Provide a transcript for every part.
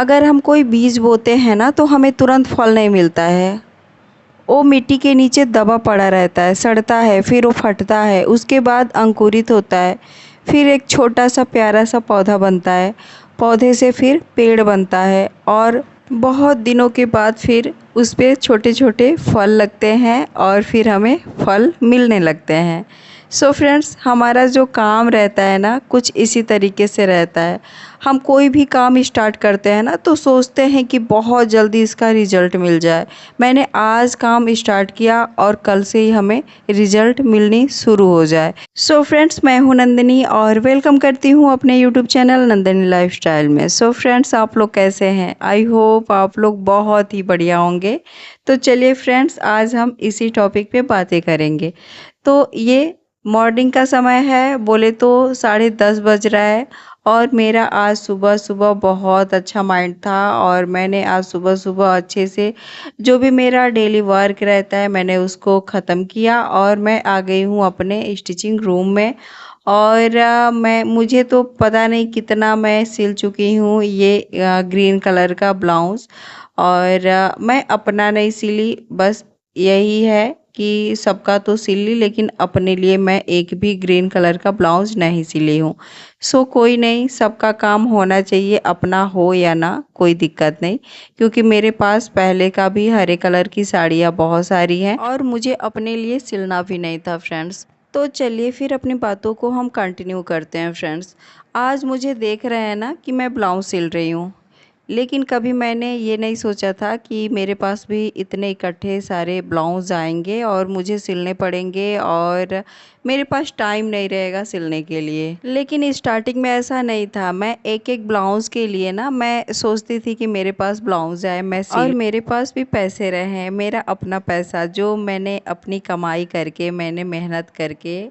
अगर हम कोई बीज बोते हैं ना तो हमें तुरंत फल नहीं मिलता है। वो मिट्टी के नीचे दबा पड़ा रहता है, सड़ता है, फिर वो फटता है, उसके बाद अंकुरित होता है, फिर एक छोटा सा प्यारा सा पौधा बनता है, पौधे से फिर पेड़ बनता है और बहुत दिनों के बाद फिर उस पे छोटे छोटे फल लगते हैं और फिर हमें फल मिलने लगते हैं। सो फ्रेंड्स, हमारा जो काम रहता है ना कुछ इसी तरीके से रहता है। हम कोई भी काम स्टार्ट करते हैं ना तो सोचते हैं कि बहुत जल्दी इसका रिजल्ट मिल जाए। मैंने आज काम स्टार्ट किया और कल से ही हमें रिजल्ट मिलनी शुरू हो जाए। सो फ्रेंड्स, मैं हूं नंदिनी और वेलकम करती हूं अपने यूट्यूब चैनल नंदिनी लाइफस्टाइल में। सो फ्रेंड्स, आप लोग कैसे हैं? आई होप आप लोग बहुत ही बढ़िया होंगे। तो चलिए फ्रेंड्स, आज हम इसी टॉपिक पे बातें करेंगे। तो ये मॉर्निंग का समय है, बोले तो 10:30 बज रहा है और मेरा आज सुबह सुबह बहुत अच्छा माइंड था और मैंने आज सुबह सुबह अच्छे से जो भी मेरा डेली वर्क रहता है मैंने उसको ख़त्म किया और मैं आ गई हूँ अपने स्टिचिंग रूम में। और मैं मुझे तो पता नहीं कितना मैं सिल चुकी हूँ ये ग्रीन कलर का ब्लाउज़। और मैं अपना नहीं सिली, बस यही है कि सबका तो सिल ली लेकिन अपने लिए मैं एक भी ग्रीन कलर का ब्लाउज़ नहीं सिली हूँ। सो कोई नहीं, सबका काम होना चाहिए, अपना हो या ना कोई दिक्कत नहीं, क्योंकि मेरे पास पहले का भी हरे कलर की साड़ियाँ बहुत सारी हैं और मुझे अपने लिए सिलना भी नहीं था फ्रेंड्स। तो चलिए फिर अपनी बातों को हम कंटिन्यू करते हैं फ्रेंड्स। आज मुझे देख रहे हैं ना कि मैं ब्लाउज़ सिल रही हूँ, लेकिन कभी मैंने ये नहीं सोचा था कि मेरे पास भी इतने इकट्ठे सारे ब्लाउज़ आएंगे और मुझे सिलने पड़ेंगे और मेरे पास टाइम नहीं रहेगा सिलने के लिए। लेकिन स्टार्टिंग में ऐसा नहीं था। मैं एक एक ब्लाउज़ के लिए ना मैं सोचती थी कि मेरे पास ब्लाउज़ आए मैं सिल, और मेरे पास भी पैसे रहे, मेरा अपना पैसा जो मैंने अपनी कमाई करके, मैंने मेहनत करके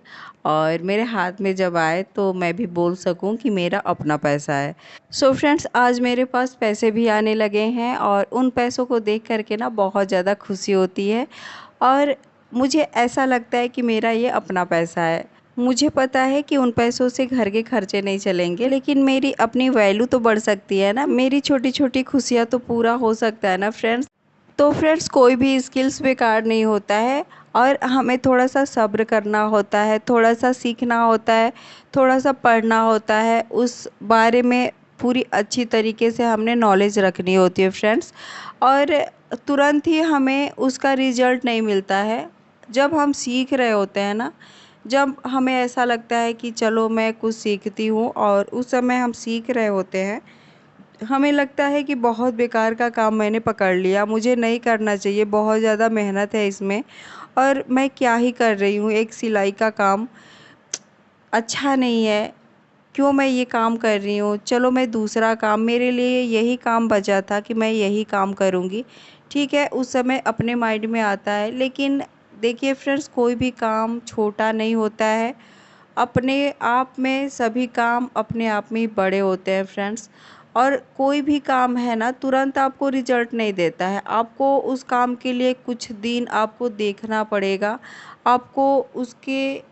और मेरे हाथ में जब आए तो मैं भी बोल सकूं कि मेरा अपना पैसा है। सो फ्रेंड्स, आज मेरे पास पैसे भी आने लगे हैं और उन पैसों को देख करके ना बहुत ज़्यादा खुशी होती है और मुझे ऐसा लगता है कि मेरा ये अपना पैसा है। मुझे पता है कि उन पैसों से घर के खर्चे नहीं चलेंगे, लेकिन मेरी अपनी वैल्यू तो बढ़ सकती है ना, मेरी छोटी छोटी खुशियाँ तो पूरा हो सकता है ना फ्रेंड्स। तो फ्रेंड्स, कोई भी स्किल्स बेकार नहीं होता है और हमें थोड़ा सा सब्र करना होता है, थोड़ा सा सीखना होता है, थोड़ा सा पढ़ना होता है, उस बारे में पूरी अच्छी तरीके से हमने नॉलेज रखनी होती है फ्रेंड्स। और तुरंत ही हमें उसका रिजल्ट नहीं मिलता है। जब हम सीख रहे होते हैं ना, जब हमें ऐसा लगता है कि चलो मैं कुछ सीखती हूँ और उस समय हम सीख रहे होते हैं, हमें लगता है कि बहुत बेकार का काम मैंने पकड़ लिया, मुझे नहीं करना चाहिए, बहुत ज़्यादा मेहनत है इसमें और मैं क्या ही कर रही हूँ, एक सिलाई का काम अच्छा नहीं है, क्यों मैं ये काम कर रही हूँ, चलो मैं दूसरा काम, मेरे लिए यही काम बचा था कि मैं यही काम करूँगी। ठीक है, उस समय अपने माइंड में आता है, लेकिन देखिए फ्रेंड्स, कोई भी काम छोटा नहीं होता है। अपने आप में सभी काम अपने आप में ही बड़े होते हैं फ्रेंड्स। और कोई भी काम है ना तुरंत आपको रिजल्ट नहीं देता है, आपको उस काम के लिए कुछ दिन आपको देखना पड़ेगा, आपको उसके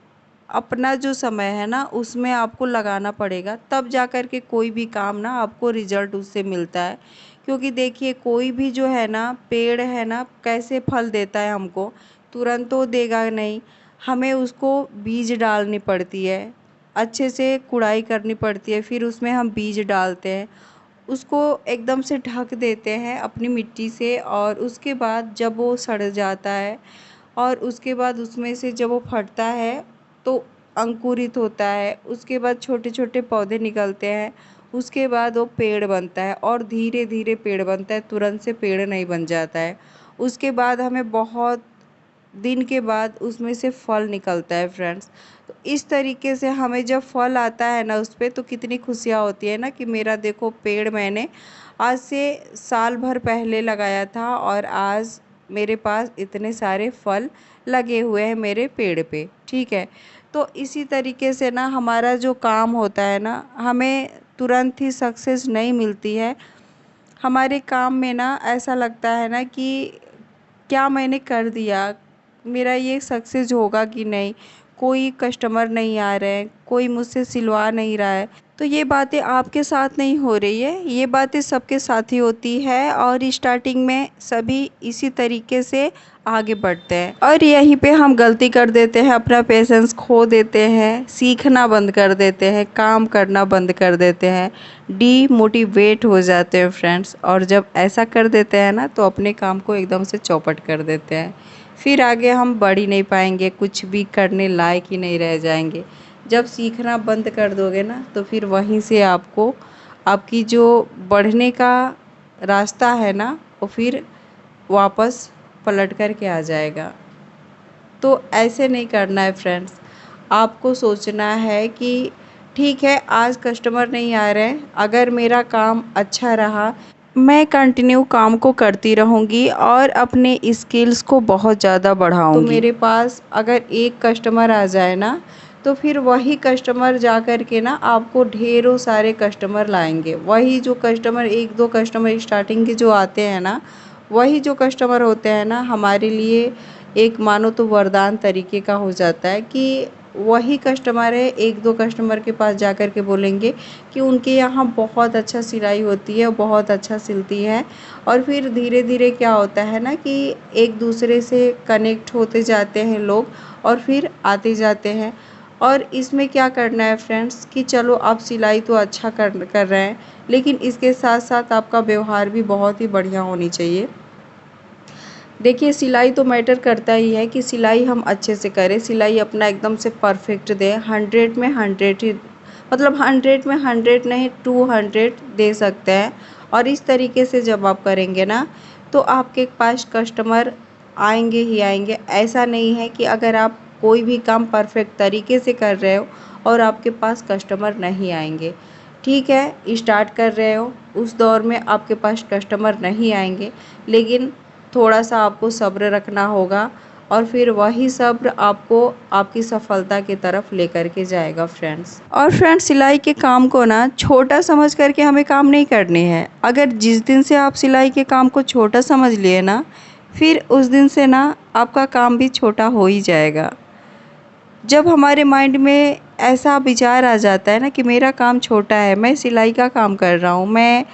अपना जो समय है ना उसमें आपको लगाना पड़ेगा, तब जा कर के कोई भी काम ना आपको रिजल्ट उससे मिलता है। क्योंकि देखिए, कोई भी जो है ना पेड़ है ना कैसे फल देता है हमको, तुरंत तो देगा नहीं, हमें उसको बीज डालनी पड़ती है, अच्छे से कुड़ाई करनी पड़ती है, फिर उसमें हम बीज डालते हैं, उसको एकदम से ढक देते हैं अपनी मिट्टी से और उसके बाद जब वो सड़ जाता है और उसके बाद उसमें से जब वो फटता है तो अंकुरित होता है, उसके बाद छोटे छोटे पौधे निकलते हैं, उसके बाद वो पेड़ बनता है और धीरे धीरे पेड़ बनता है, तुरंत से पेड़ नहीं बन जाता है। उसके बाद हमें बहुत दिन के बाद उसमें से फल निकलता है फ्रेंड्स। तो इस तरीके से हमें जब फल आता है ना उस पे तो कितनी खुशियाँ होती है ना कि मेरा देखो पेड़ मैंने आज से साल भर पहले लगाया था और आज मेरे पास इतने सारे फल लगे हुए हैं मेरे पेड़ पे। ठीक है, तो इसी तरीके से ना हमारा जो काम होता है ना, हमें तुरंत ही सक्सेस नहीं मिलती है। हमारे काम में ना ऐसा लगता है ना कि क्या मैंने कर दिया, मेरा ये सक्सेस होगा कि नहीं, कोई कस्टमर नहीं आ रहे हैं, कोई मुझसे सिलवा नहीं रहा है। तो ये बातें आपके साथ नहीं हो रही है, ये बातें सबके साथ ही होती है और स्टार्टिंग में सभी इसी तरीके से आगे बढ़ते हैं और यहीं पे हम गलती कर देते हैं, अपना पेशेंस खो देते हैं, सीखना बंद कर देते हैं, काम करना बंद कर देते हैं, डीमोटिवेट हो जाते हैं फ्रेंड्स। और जब ऐसा कर देते हैं ना तो अपने काम को एकदम से चौपट कर देते हैं, फिर आगे हम बढ़ ही नहीं पाएंगे, कुछ भी करने लायक ही नहीं रह जाएंगे। जब सीखना बंद कर दोगे ना तो फिर वहीं से आपको आपकी जो बढ़ने का रास्ता है ना वो फिर वापस पलट कर के आ जाएगा। तो ऐसे नहीं करना है फ्रेंड्स, आपको सोचना है कि ठीक है आज कस्टमर नहीं आ रहे हैं, अगर मेरा काम अच्छा रहा मैं कंटिन्यू काम को करती रहूँगी और अपने स्किल्स को बहुत ज़्यादा बढ़ाऊँगी। तो मेरे पास अगर एक कस्टमर आ जाए ना तो फिर वही कस्टमर जा कर के ना आपको ढेरों सारे कस्टमर लाएंगे। वही जो कस्टमर, एक दो कस्टमर स्टार्टिंग के जो आते हैं ना, वही जो कस्टमर होते हैं ना हमारे लिए एक मानो तो वरदान तरीके का हो जाता है कि वही कस्टमर है, एक दो कस्टमर के पास जा कर के बोलेंगे कि उनके यहाँ बहुत अच्छा सिलाई होती है, बहुत अच्छा सिलती है। और फिर धीरे धीरे क्या होता है ना कि एक दूसरे से कनेक्ट होते जाते हैं लोग और फिर आते जाते हैं। और इसमें क्या करना है फ्रेंड्स कि चलो आप सिलाई तो अच्छा कर रहे हैं, लेकिन इसके साथ साथ आपका व्यवहार भी बहुत ही बढ़िया होनी चाहिए। देखिए सिलाई तो मैटर करता ही है कि सिलाई हम अच्छे से करें, सिलाई अपना एकदम से परफेक्ट दें, 100 में 100 ही, मतलब 100 में 100 नहीं 200 दे सकते हैं। और इस तरीके से जब आप करेंगे ना तो आपके पास कस्टमर आएंगे ही आएंगे। ऐसा नहीं है कि अगर आप कोई भी काम परफेक्ट तरीके से कर रहे हो और आपके पास कस्टमर नहीं आएंगे। ठीक है स्टार्ट कर रहे हो, उस दौर में आपके पास कस्टमर नहीं आएंगे, लेकिन थोड़ा सा आपको सब्र रखना होगा और फिर वही सब्र आपको आपकी सफलता की तरफ लेकर के जाएगा फ्रेंड्स। और फ्रेंड्स सिलाई के काम को ना छोटा समझ करके हमें काम नहीं करनी है। अगर जिस दिन से आप सिलाई के काम को छोटा समझ लिए ना, फिर उस दिन से ना आपका काम भी छोटा हो ही जाएगा। जब हमारे माइंड में ऐसा विचार आ जाता है ना कि मेरा काम छोटा है, मैं सिलाई का काम कर रहा हूँ, मैं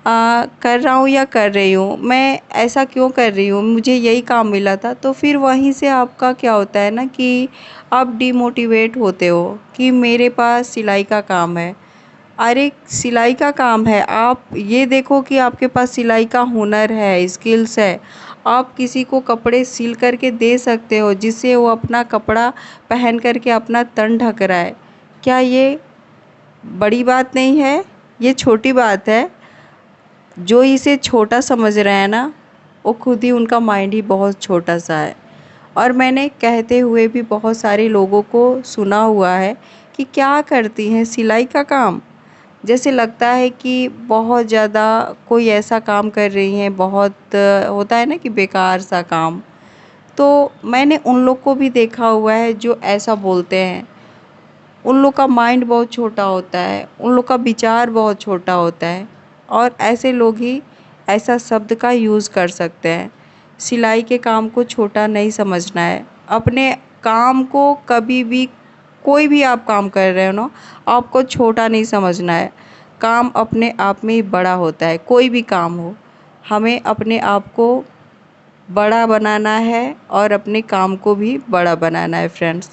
कर रहा हूँ या कर रही हूँ, मैं ऐसा क्यों कर रही हूँ, मुझे यही काम मिला था, तो फिर वहीं से आपका क्या होता है ना कि आप डिमोटिवेट होते हो कि मेरे पास सिलाई का काम है। अरे सिलाई का काम है, आप ये देखो कि आपके पास सिलाई का हुनर है, स्किल्स है, आप किसी को कपड़े सिल करके दे सकते हो जिससे वो अपना कपड़ा पहन करके अपना तन ढक रहा है। क्या ये बड़ी बात नहीं है, ये छोटी बात है। जो इसे छोटा समझ रहे हैं ना वो खुद ही, उनका माइंड ही बहुत छोटा सा है। और मैंने कहते हुए भी बहुत सारे लोगों को सुना हुआ है कि क्या करती हैं सिलाई का काम, जैसे लगता है कि बहुत ज़्यादा कोई ऐसा काम कर रही हैं, बहुत होता है ना कि बेकार सा काम। तो मैंने उन लोग को भी देखा हुआ है जो ऐसा बोलते हैं। उन लोग का माइंड बहुत छोटा होता है, उन लोग का विचार बहुत छोटा होता है और ऐसे लोग ही ऐसा शब्द का यूज़ कर सकते हैं। सिलाई के काम को छोटा नहीं समझना है। अपने काम को कभी भी, कोई भी आप काम कर रहे हो ना, आपको छोटा नहीं समझना है। काम अपने आप में ही बड़ा होता है, कोई भी काम हो। हमें अपने आप को बड़ा बनाना है और अपने काम को भी बड़ा बनाना है फ्रेंड्स।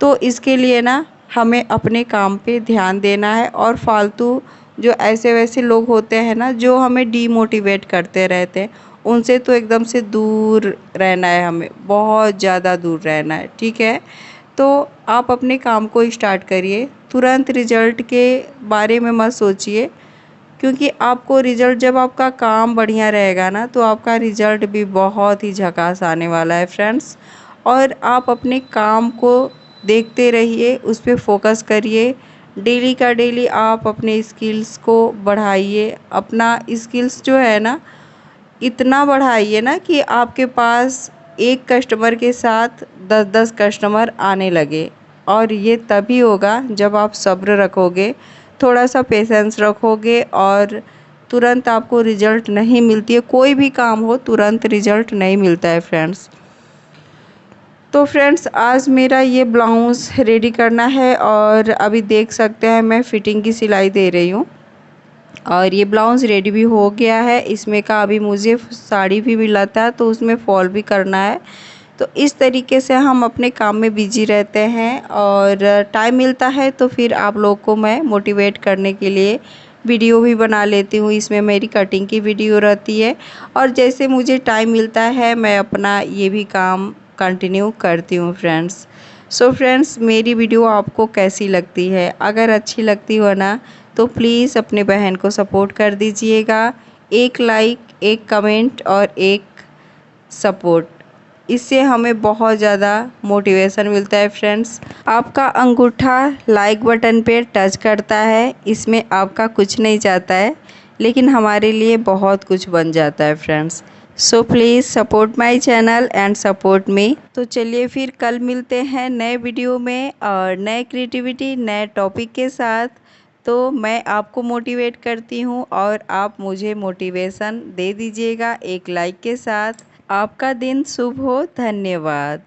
तो इसके लिए ना हमें अपने काम पे ध्यान देना है और फालतू जो ऐसे वैसे लोग होते हैं ना जो हमें डीमोटिवेट करते रहते हैं, उनसे तो एकदम से दूर रहना है, हमें बहुत ज़्यादा दूर रहना है। ठीक है, तो आप अपने काम को स्टार्ट करिए, तुरंत रिजल्ट के बारे में मत सोचिए, क्योंकि आपको रिज़ल्ट, जब आपका काम बढ़िया रहेगा ना तो आपका रिज़ल्ट भी बहुत ही झकास आने वाला है फ्रेंड्स। और आप अपने काम को देखते रहिए, उस पर फोकस करिए, डेली का डेली आप अपने स्किल्स को बढ़ाइए। अपना स्किल्स जो है ना इतना बढ़ाइए ना कि आपके पास एक कस्टमर के साथ 10-10 कस्टमर आने लगे। और ये तभी होगा जब आप सब्र रखोगे, थोड़ा सा पेशेंस रखोगे और तुरंत आपको रिज़ल्ट नहीं मिलती है, कोई भी काम हो तुरंत रिज़ल्ट नहीं मिलता है फ्रेंड्स। तो फ्रेंड्स आज मेरा ये ब्लाउज़ रेडी करना है और अभी देख सकते हैं मैं फिटिंग की सिलाई दे रही हूँ और ये ब्लाउज़ रेडी भी हो गया है। इसमें का अभी मुझे साड़ी भी मिला था तो उसमें फॉल भी करना है। तो इस तरीके से हम अपने काम में बिजी रहते हैं और टाइम मिलता है तो फिर आप लोग को मैं मोटिवेट करने के लिए वीडियो भी बना लेती हूँ। इसमें मेरी कटिंग की वीडियो रहती है और जैसे मुझे टाइम मिलता है मैं अपना ये भी काम कंटिन्यू करती हूँ फ्रेंड्स। सो फ्रेंड्स मेरी वीडियो आपको कैसी लगती है? अगर अच्छी लगती हो ना तो प्लीज़ अपने बहन को सपोर्ट कर दीजिएगा। एक लाइक, एक कमेंट और एक सपोर्ट, इससे हमें बहुत ज़्यादा मोटिवेशन मिलता है फ्रेंड्स। आपका अंगूठा लाइक बटन पे टच करता है, इसमें आपका कुछ नहीं जाता है लेकिन हमारे लिए बहुत कुछ बन जाता है friends. So please support my channel and support me. तो चलिए फिर कल मिलते हैं नए वीडियो में और नए क्रिएटिविटी नए टॉपिक के साथ। तो मैं आपको मोटिवेट करती हूँ और आप मुझे मोटिवेशन दे दीजिएगा एक लाइक के साथ। आपका दिन शुभ हो। धन्यवाद।